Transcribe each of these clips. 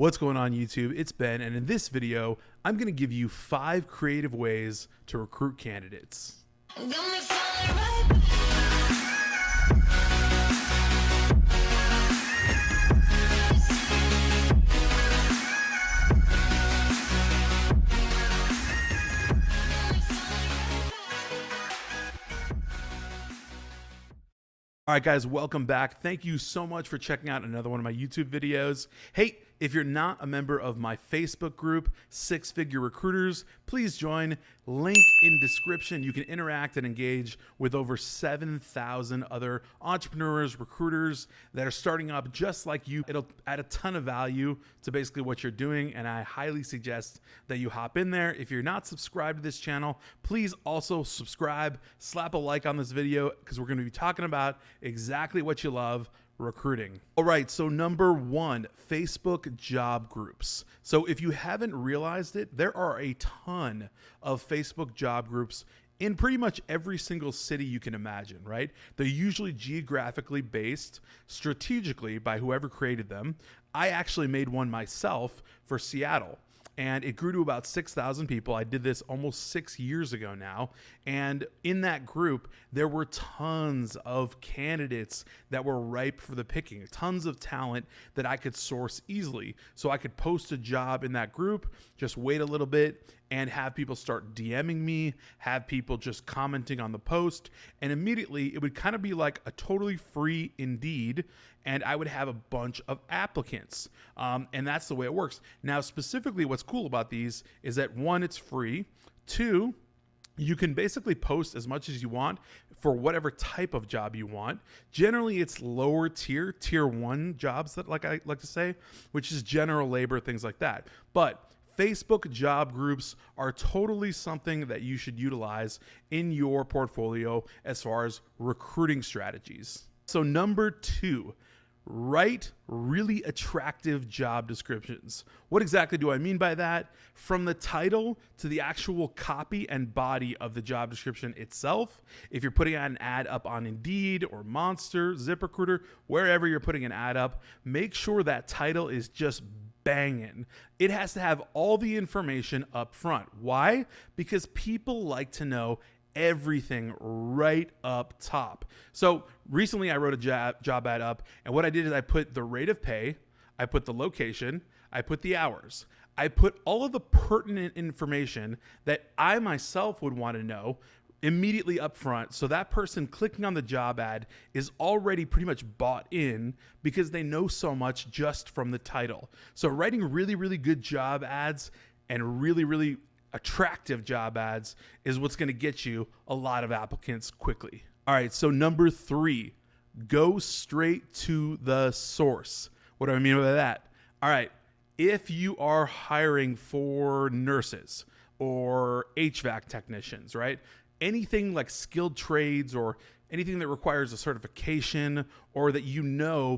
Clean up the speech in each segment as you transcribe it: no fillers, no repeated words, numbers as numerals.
What's going on YouTube? It's Ben, and in this video, I'm going to give you 5 creative ways to recruit candidates. All right, guys, welcome back. Thank you so much for checking out another one of my YouTube videos. Hey, if you're not a member of my Facebook group, Six Figure Recruiters, please join. Link in description. You can interact and engage with over 7,000 other entrepreneurs, recruiters that are starting up just like you. It'll add a ton of value to basically what you're doing, and I highly suggest that you hop in there. If you're not subscribed to this channel, please also subscribe, slap a like on this video, because we're going to be talking about exactly what you love: recruiting. All right, so number 1, Facebook job groups. So if you haven't realized it, there are a ton of Facebook job groups in pretty much every single city you can imagine, right? They're usually geographically based strategically by whoever created them. I actually made one myself for Seattle, and it grew to about 6,000 people. I did this almost 6 years ago now. And in that group, there were tons of candidates that were ripe for the picking, tons of talent that I could source easily. So I could post a job in that group, just wait a little bit, and have people start DMing me, have people just commenting on the post. And immediately it would kind of be like a totally free Indeed, and I would have a bunch of applicants. And that's the way it works. Now, specifically, what's cool about these is that 1, it's free. 2, you can basically post as much as you want for whatever type of job you want. Generally, it's lower tier 1 jobs, that like I like to say, which is general labor, things like that. But Facebook job groups are totally something that you should utilize in your portfolio as far as recruiting strategies. So number 2, write really attractive job descriptions. What exactly do I mean by that? From the title to the actual copy and body of the job description itself. If you're putting an ad up on Indeed or Monster, ZipRecruiter, wherever you're putting an ad up, make sure that title is just banging. It has to have all the information up front. Why? Because people like to know everything right up top. So recently I wrote a job ad up, and what I did is I put the rate of pay, I put the location, I put the hours, I put all of the pertinent information that I myself would want to know immediately up front, so that person clicking on the job ad is already pretty much bought in because they know so much just from the title. So writing really, really good job ads and really attractive job ads is what's going to get you a lot of applicants quickly. All right, so number 3, go straight to the source. What do I mean by that? All right, if you are hiring for nurses or HVAC technicians, right? Anything like skilled trades or anything that requires a certification, or that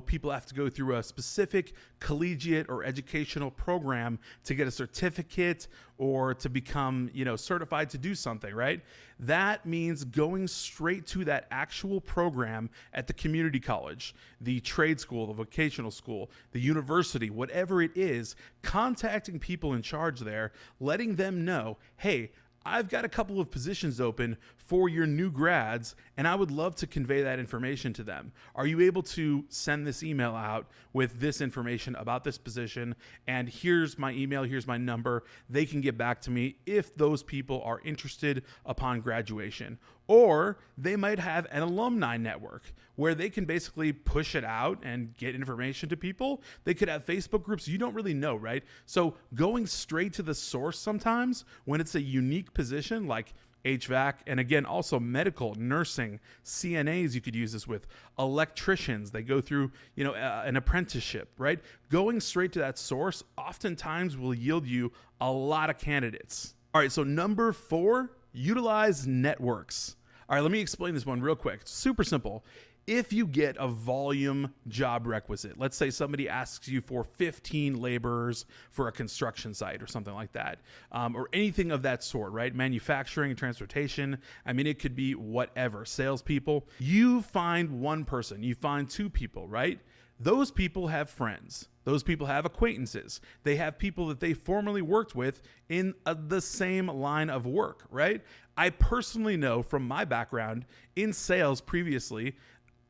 people have to go through a specific collegiate or educational program to get a certificate or to become, certified to do something, right? That means going straight to that actual program at the community college, the trade school, the vocational school, the university, whatever it is, contacting people in charge there, letting them know, hey, I've got a couple of positions open for your new grads, and I would love to convey that information to them. Are you able to send this email out with this information about this position? And here's my email, here's my number. They can get back to me if those people are interested upon graduation. Or they might have an alumni network where they can basically push it out and get information to people. They could have Facebook groups. You don't really know, right? So going straight to the source sometimes when it's a unique position like HVAC, and again, also medical, nursing, CNAs you could use this with, electricians, they go through, an apprenticeship, right? Going straight to that source oftentimes will yield you a lot of candidates. All right, so number 4, utilize networks. All right, let me explain this one real quick. It's super simple. If you get a volume job requisite, let's say somebody asks you for 15 laborers for a construction site or something like that, or anything of that sort, right? Manufacturing and transportation. I mean, it could be whatever, salespeople. You find one person, you find 2 people, right? Those people have friends. Those people have acquaintances. They have people that they formerly worked with in the same line of work, right? I personally know from my background in sales previously,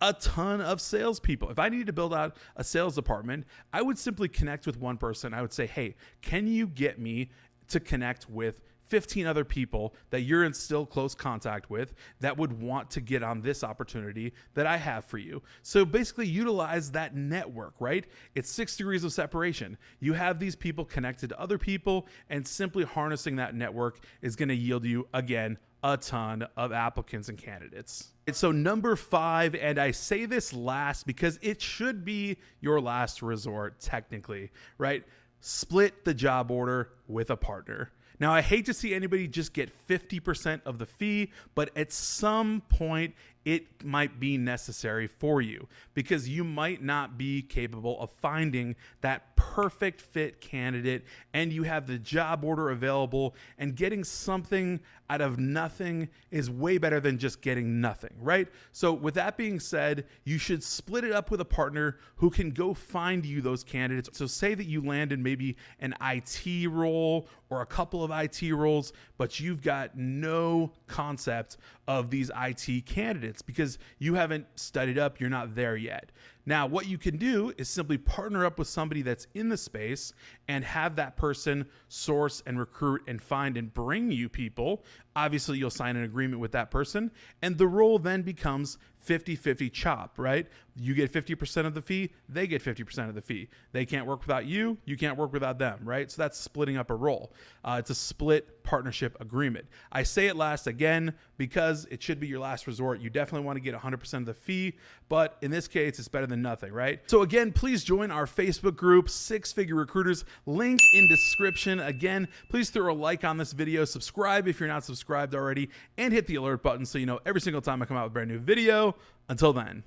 a ton of salespeople. If I needed to build out a sales department, I would simply connect with one person. I would say, hey, can you get me to connect with 15 other people that you're in still close contact with that would want to get on this opportunity that I have for you? So basically utilize that network, right? It's 6 degrees of separation. You have these people connected to other people, and simply harnessing that network is going to yield you, again, a ton of applicants and candidates. And so number 5, and I say this last because it should be your last resort technically, right? Split the job order with a partner. Now, I hate to see anybody just get 50% of the fee, but at some point it might be necessary for you because you might not be capable of finding that perfect fit candidate, and you have the job order available, and getting something out of nothing is way better than just getting nothing, right? So with that being said, you should split it up with a partner who can go find you those candidates. So say that you land in maybe an IT role or a couple of IT roles, but you've got no concept of these IT candidates because you haven't studied up, you're not there yet. Now, what you can do is simply partner up with somebody that's in the space and have that person source and recruit and find and bring you people. Obviously, you'll sign an agreement with that person, and the role then becomes 50-50 chop, right? You get 50% of the fee, they get 50% of the fee. They can't work without you, you can't work without them, right? So that's splitting up a role. It's a split partnership agreement. I say it last again because it should be your last resort. You definitely want to get 100% of the fee, but in this case, it's better than nothing, right? So again, please join our Facebook group, 6-Figure Recruiters, link in description. Again, please throw a like on this video, subscribe if you're not subscribed already, and hit the alert button so you know every single time I come out with a brand new video. Until then.